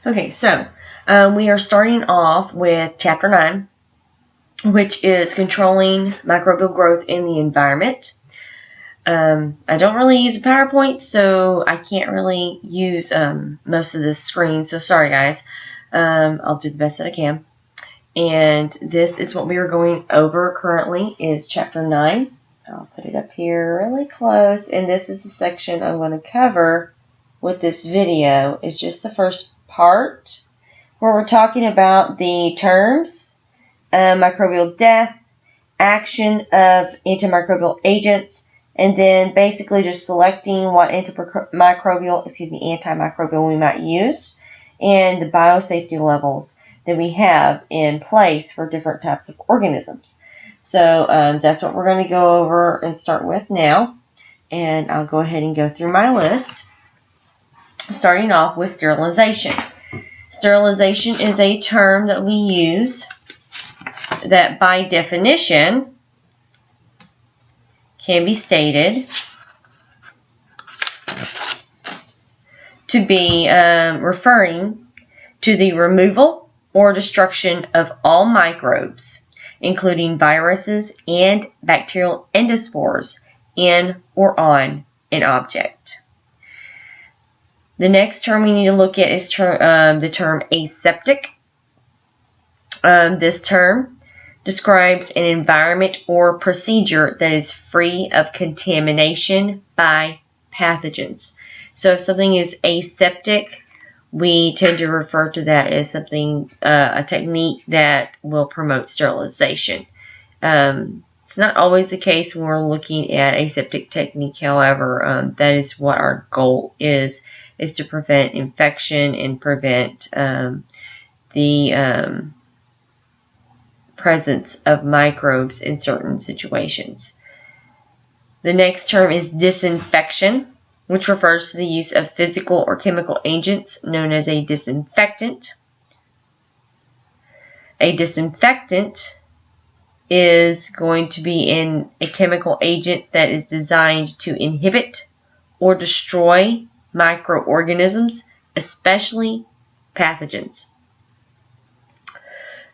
Okay, so we are starting off with Chapter 9, which is controlling microbial growth in the environment. I don't really use a PowerPoint, so I can't really use most of this screen, so sorry guys. I'll do the best that I can. And this is what we are going over currently, is Chapter 9. I'll put it up here really close, and this is the section I'm going to cover with this video. It's just the first part, where we're talking about the terms, microbial death, action of antimicrobial agents, and then basically just selecting what antimicrobial we might use, and the biosafety levels that we have in place for different types of organisms. So that's what we're going to go over and start with now. And I'll go ahead and go through my list, starting off with sterilization. Sterilization is a term that we use that by definition can be stated to be referring to the removal or destruction of all microbes, including viruses and bacterial endospores, in or on an object. The next term we need to look at is the term aseptic. This term describes an environment or procedure that is free of contamination by pathogens. So if something is aseptic, we tend to refer to that as something, a technique that will promote sterilization. It's not always the case when we're looking at aseptic technique, however, that is what our goal is to prevent infection and prevent the presence of microbes in certain situations. The next term is disinfection, which refers to the use of physical or chemical agents known as a disinfectant. A disinfectant is going to be a chemical agent that is designed to inhibit or destroy microorganisms, especially pathogens.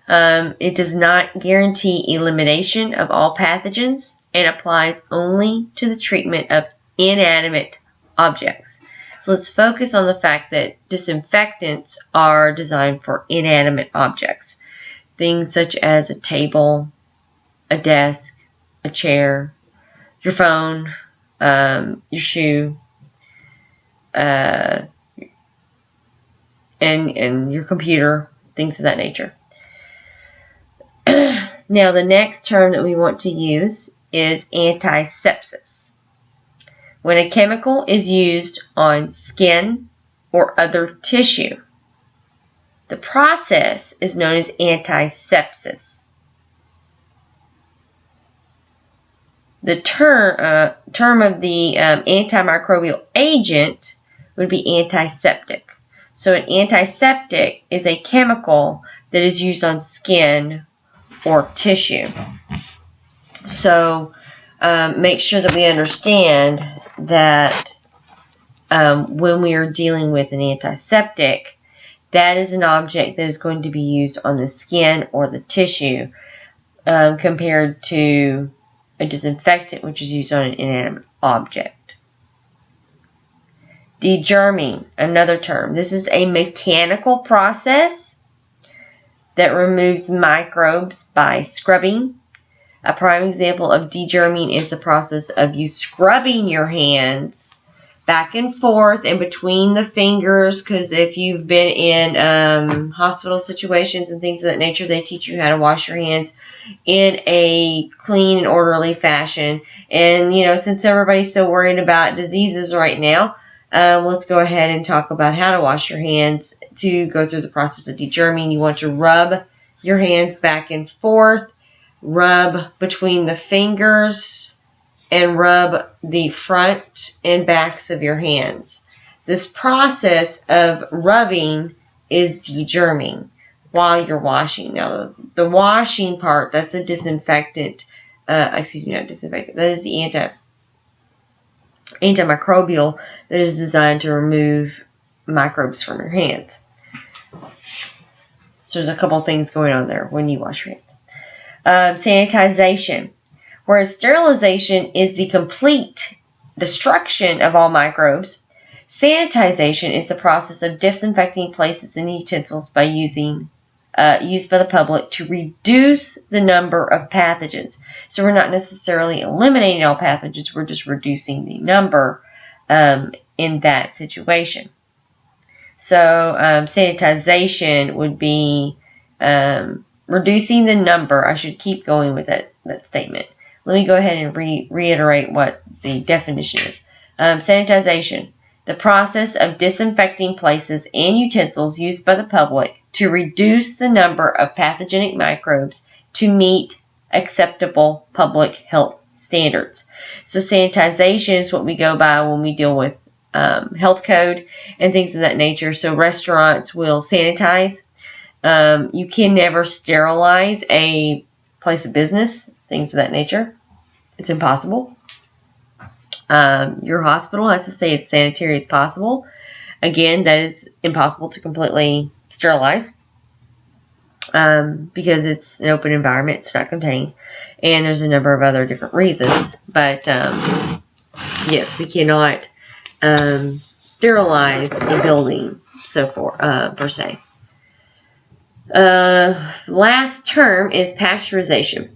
It does not guarantee elimination of all pathogens and applies only to the treatment of inanimate objects. So let's focus on the fact that disinfectants are designed for inanimate objects. Things such as a table, a desk, a chair, your phone, your shoe, and your computer, things of that nature. Now, the next term that we want to use is antisepsis. When a chemical is used on skin or other tissue, the process is known as antisepsis. The term of the antimicrobial agent would be antiseptic. So an antiseptic is a chemical that is used on skin or tissue. So make sure that we understand that when we are dealing with an antiseptic, that is an object that is going to be used on the skin or the tissue, compared to a disinfectant, which is used on an inanimate object. Degerming, another term. This is a mechanical process that removes microbes by scrubbing. A prime example of degerming is the process of you scrubbing your hands back and forth and between the fingers, because if you've been in hospital situations and things of that nature, they teach you how to wash your hands in a clean and orderly fashion. And, since everybody's so worried about diseases right now, let's go ahead and talk about how to wash your hands to go through the process of degerming. You want to rub your hands back and forth, rub between the fingers, and rub the front and backs of your hands. This process of rubbing is degerming while you're washing. Now, the washing part, that's a disinfectant. Not disinfectant. That is the antimicrobial that is designed to remove microbes from your hands. So there's a couple things going on there when you wash your hands. Sanitization. Whereas sterilization is the complete destruction of all microbes, sanitization is the process of disinfecting places and utensils by used by the public to reduce the number of pathogens. So we're not necessarily eliminating all pathogens, we're just reducing the number in that situation. So sanitization would be reducing the number. I should keep going with that statement. Let me go ahead and reiterate what the definition is. Sanitization, the process of disinfecting places and utensils used by the public to reduce the number of pathogenic microbes to meet acceptable public health standards. So sanitization is what we go by when we deal with health code and things of that nature. So restaurants will sanitize. You can never sterilize a place of business, things of that nature. It's impossible. Your hospital has to stay as sanitary as possible. Again, that is impossible to completely sterilize because it's an open environment, it's not contained, and there's a number of other different reasons. But yes, we cannot sterilize a building, per se. Last term is pasteurization.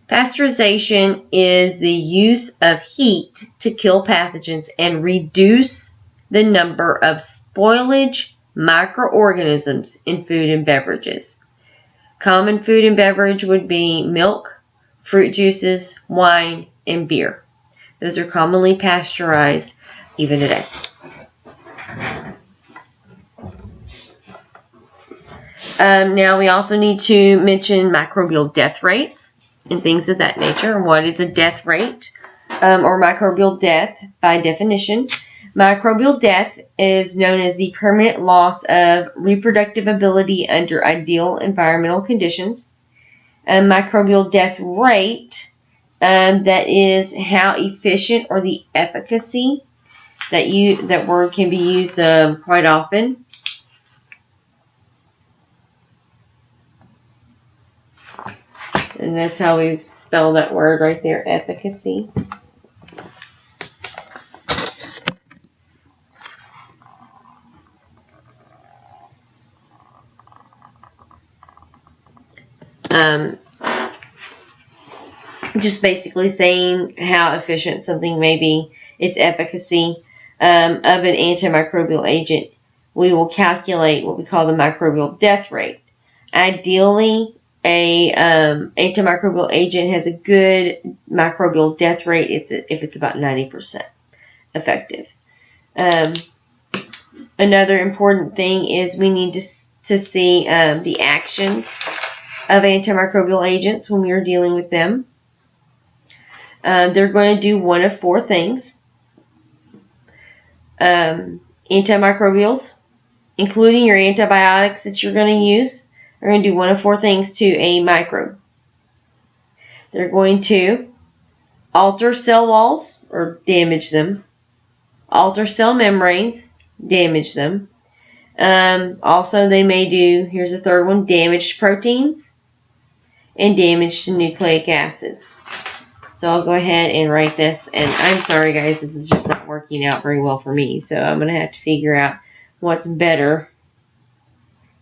Pasteurization is the use of heat to kill pathogens and reduce the number of spoilage microorganisms in food and beverages. Common food and beverage would be milk, fruit juices, wine, and beer. Those are commonly pasteurized even today. Now we also need to mention microbial death rates and things of that nature. What is a death rate or microbial death by definition? Microbial death is known as the permanent loss of reproductive ability under ideal environmental conditions. Microbial death rate, that is how efficient or the efficacy, that word can be used quite often. And that's how we spell that word right there, efficacy. Just basically saying how efficient something may be, its efficacy of an antimicrobial agent. We will calculate what we call the microbial death rate. Ideally, a antimicrobial agent has a good microbial death rate if it's about 90% effective. Another important thing is we need to see the actions of antimicrobial agents when we are dealing with them. They're going to do one of four things. Antimicrobials, including your antibiotics that you're going to use, are going to do one of four things to a microbe. They're going to alter cell walls or damage them, alter cell membranes, damage them. Also, they may do, here's a third one, damage to proteins and damage to nucleic acids. So I'll go ahead and write this, and I'm sorry guys, this is just not working out very well for me, so I'm going to have to figure out what's better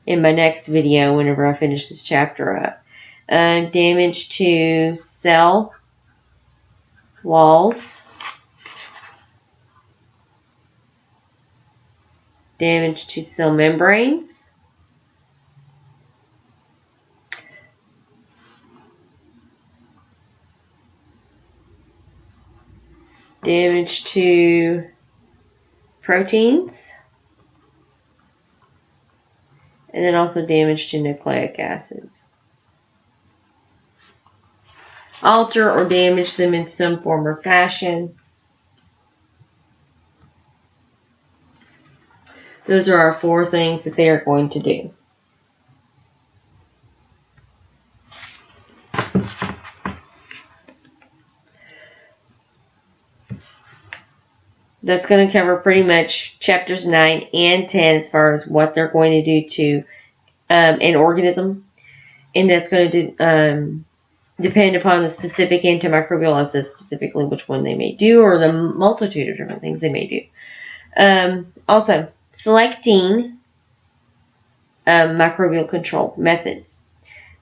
in my next video whenever I finish this chapter up. Damage to cell walls, damage to cell membranes, damage to proteins, and then also damage to nucleic acids. Alter or damage them in some form or fashion. Those are our four things that they are going to do. That's going to cover pretty much chapters 9 and 10 as far as what they're going to do to an organism, and that's going to depend upon the specific antimicrobial, as is specifically which one they may do, or the multitude of different things they may do. Also, selecting microbial control methods.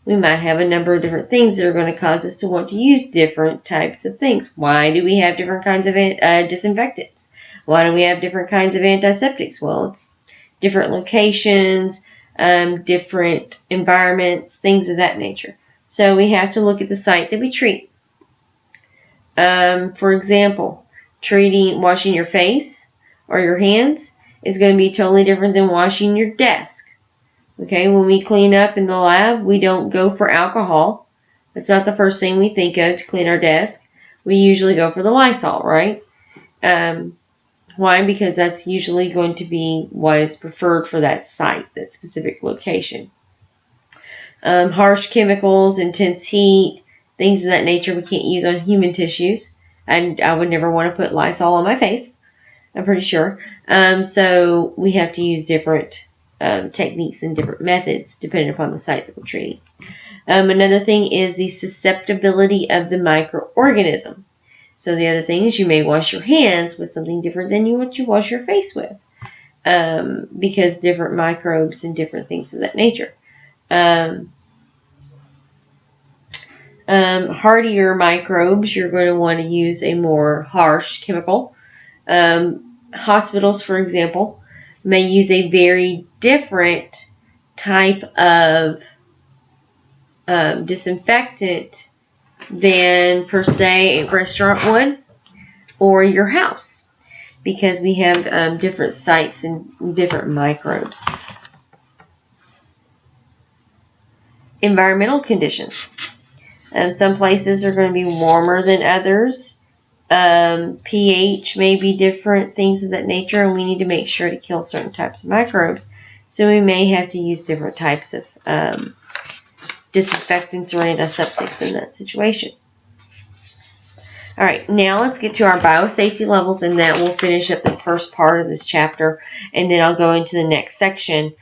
We might have a number of different things that are going to cause us to want to use different types of things. Why do we have different kinds of disinfectants? Why do we have different kinds of antiseptics? Well, it's different locations, different environments, things of that nature. So we have to look at the site that we treat. For example, washing your face or your hands is going to be totally different than washing your desk. Okay, when we clean up in the lab, we don't go for alcohol. That's not the first thing we think of to clean our desk. We usually go for the Lysol, right? Why? Because that's usually going to be what is preferred for that site, that specific location. Harsh chemicals, intense heat, things of that nature we can't use on human tissues. And I would never want to put Lysol on my face, I'm pretty sure. So we have to use different techniques and different methods depending upon the site that we're treating. Another thing is the susceptibility of the microorganism. So the other thing is you may wash your hands with something different than what you wash your face with, because different microbes and different things of that nature. Hardier microbes, you're going to want to use a more harsh chemical. Hospitals, for example, may use a very different type of disinfectant than, per se, a restaurant would or your house, because we have different sites and different microbes. Environmental conditions. Some places are going to be warmer than others. pH may be different, things of that nature, and we need to make sure to kill certain types of microbes. So we may have to use different types of disinfectants or antiseptics in that situation. Alright, now let's get to our biosafety levels, and that will finish up this first part of this chapter, and then I'll go into the next section,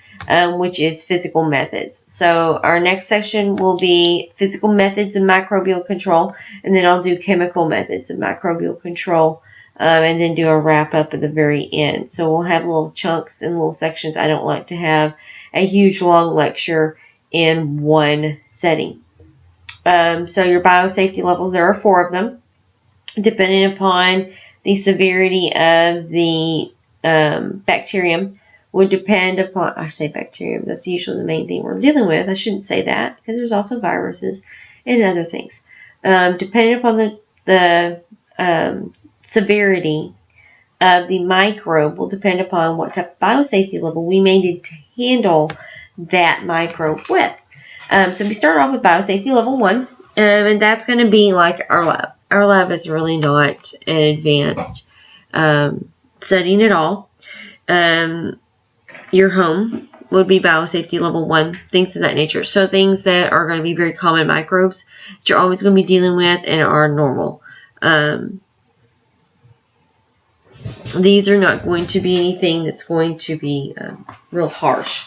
which is physical methods. So our next section will be physical methods of microbial control, and then I'll do chemical methods of microbial control, and then do a wrap up at the very end. So we'll have little chunks and little sections. I don't like to have a huge long lecture in one setting. So your biosafety levels, there are 4 of them. Depending upon the severity of the bacterium, would depend upon, I say bacterium, that's usually the main thing we're dealing with. I shouldn't say that, because there's also viruses and other things. Depending upon the severity of the microbe will depend upon what type of biosafety level we may need to handle that microbe with. So we start off with biosafety level 1, and that's going to be like our lab. Our lab is really not an advanced setting at all. Your home would be biosafety level 1, things of that nature. So things that are going to be very common microbes that you're always going to be dealing with and are normal. These are not going to be anything that's going to be real harsh.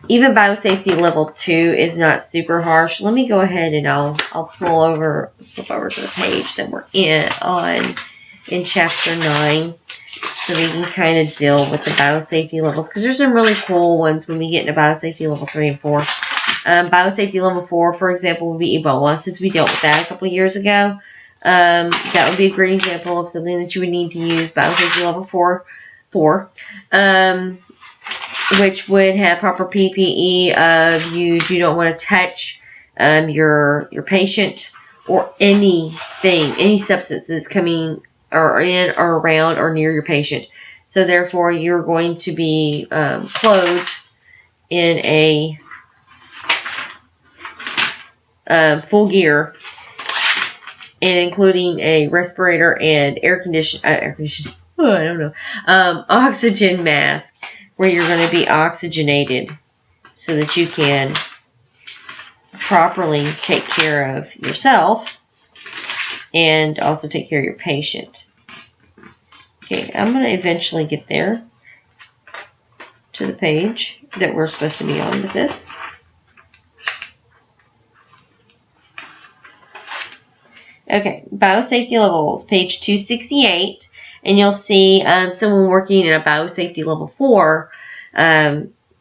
Even biosafety level 2 is not super harsh. Let me go ahead and I'll flip over to the page that we're in chapter 9, so we can kind of deal with the biosafety levels, because there's some really cool ones when we get into biosafety level 3 and 4. Biosafety level 4, for example, would be Ebola, since we dealt with that a couple of years ago. That would be a great example of something that you would need to use biosafety level 4 for. Which would have proper PPE of you don't want to touch your patient or anything, any substances coming or in or around or near your patient. So therefore, you're going to be clothed in a full gear, and including a respirator and oxygen mask, where you're going to be oxygenated so that you can properly take care of yourself and also take care of your patient. Okay, I'm going to eventually get there to the page that we're supposed to be on with this. Okay, biosafety levels, page 268, and you'll see someone working at a biosafety level 4.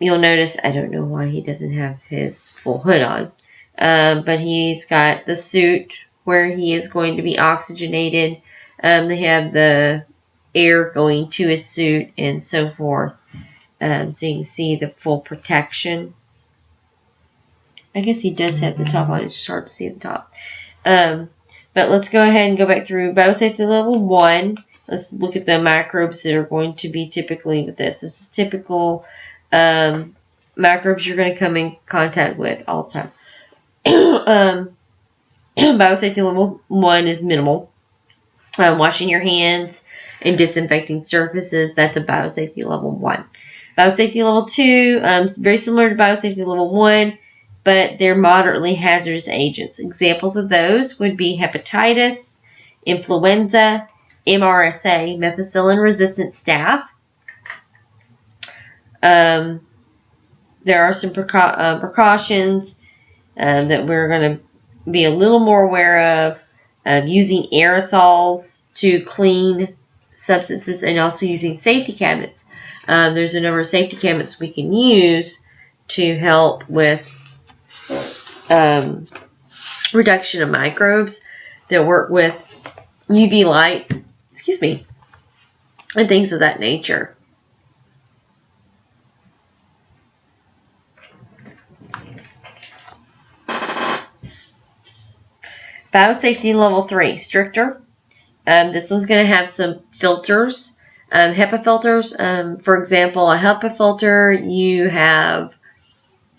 You'll notice, I don't know why he doesn't have his full hood on, but he's got the suit where he is going to be oxygenated. They have the air going to his suit and so forth, so you can see the full protection. I guess he does have the top on. It's just hard to see the top. But let's go ahead and go back through biosafety level 1. Let's look at the microbes that are going to be typically with this. This is typical microbes you're going to come in contact with all the time. Biosafety level 1 is minimal. Washing your hands and disinfecting surfaces, that's a biosafety level 1. Biosafety level 2, very similar to biosafety level 1, but they're moderately hazardous agents. Examples of those would be hepatitis, influenza, MRSA, methicillin-resistant staph. There are some precautions that we're going to be a little more aware of, using aerosols to clean substances and also using safety cabinets. There's a number of safety cabinets we can use to help with reduction of microbes that work with UV light, and things of that nature. Biosafety level 3, stricter. This one's going to have some filters, HEPA filters. For example, a HEPA filter you have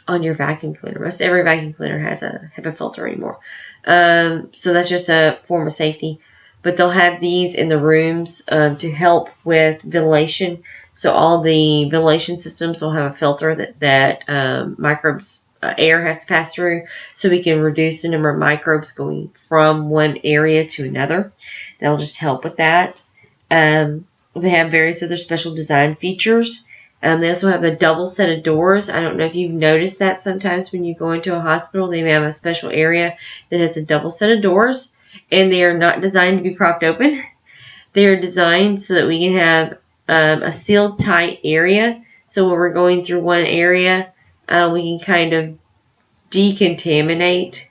on your vacuum cleaner. Most every vacuum cleaner has a HEPA filter anymore. So that's just a form of safety. But they'll have these in the rooms to help with ventilation. So all the ventilation systems will have a filter that microbes, air has to pass through, so we can reduce the number of microbes going from one area to another. That'll just help with that. They have various other special design features. They also have a double set of doors. I don't know if you've noticed that sometimes when you go into a hospital, they may have a special area that has a double set of doors, and they are not designed to be propped open. They are designed so that we can have a sealed tight area. So when we're going through one area, we can kind of decontaminate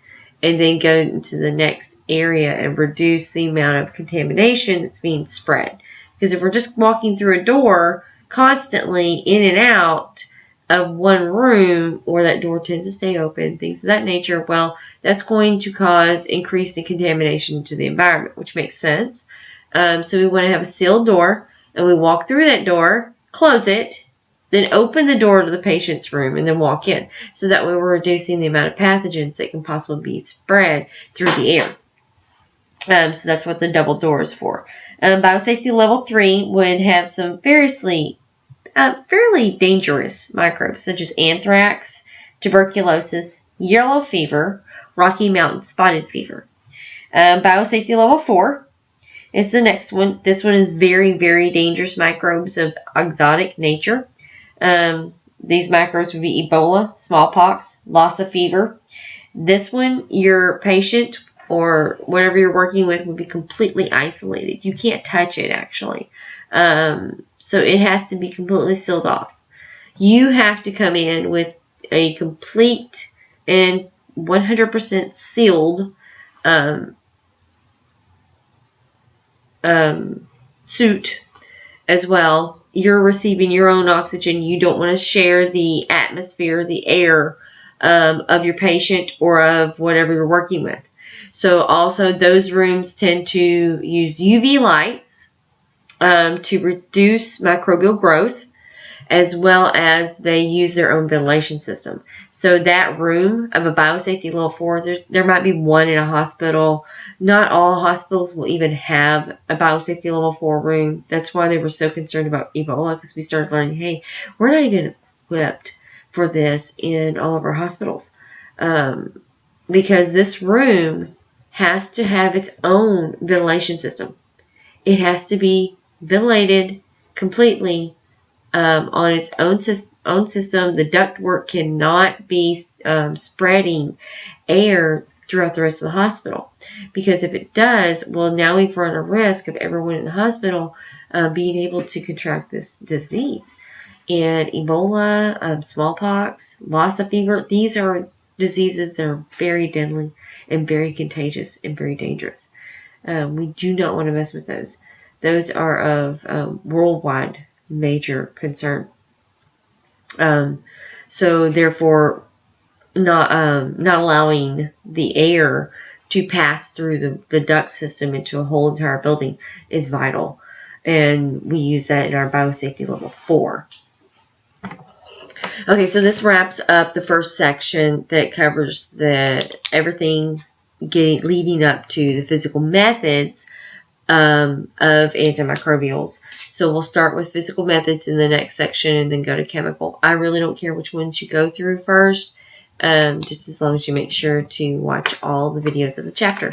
and then go into the next area and reduce the amount of contamination that's being spread. Because if we're just walking through a door constantly in and out of one room, or that door tends to stay open, things of that nature, well, that's going to cause increased contamination to the environment, which makes sense. So we want to have a sealed door, and we walk through that door, close it, then open the door to the patient's room, and then walk in. So that way we're reducing the amount of pathogens that can possibly be spread through the air. So that's what the double door is for. Biosafety level 3 would have some fairly dangerous microbes, such as anthrax, tuberculosis, yellow fever, Rocky Mountain spotted fever. Biosafety level 4 is the next one. This one is very, very dangerous microbes of exotic nature. These microbes would be Ebola, smallpox, Lassa fever. This one, your patient or whatever you're working with would be completely isolated. You can't touch it, actually. So it has to be completely sealed off. You have to come in with a complete and 100% sealed suit as well. You're receiving your own oxygen. You don't want to share the atmosphere, the air of your patient or of whatever you're working with. So also those rooms tend to use UV lights to reduce microbial growth, as well as they use their own ventilation system. So that room of a biosafety level 4, there might be one in a hospital. Not all hospitals will even have a biosafety level 4 room. That's why they were so concerned about Ebola, because we started learning, hey, we're not even equipped for this in all of our hospitals. Because this room has to have its own ventilation system. It has to be ventilated completely on its own system. The ductwork cannot be spreading air throughout the rest of the hospital. Because if it does, well, now we've run a risk of everyone in the hospital being able to contract this disease. And Ebola, smallpox, Lassa fever, these are diseases that are very deadly and very contagious and very dangerous. We do not want to mess with those. Those are of worldwide major concern. So therefore, not allowing the air to pass through the duct system into a whole entire building is vital. And we use that in our biosafety level 4. Okay, so this wraps up the first section that covers everything leading up to the physical methods of antimicrobials. So we'll start with physical methods in the next section and then go to chemical. I really don't care which ones you go through first, just as long as you make sure to watch all the videos of the chapter.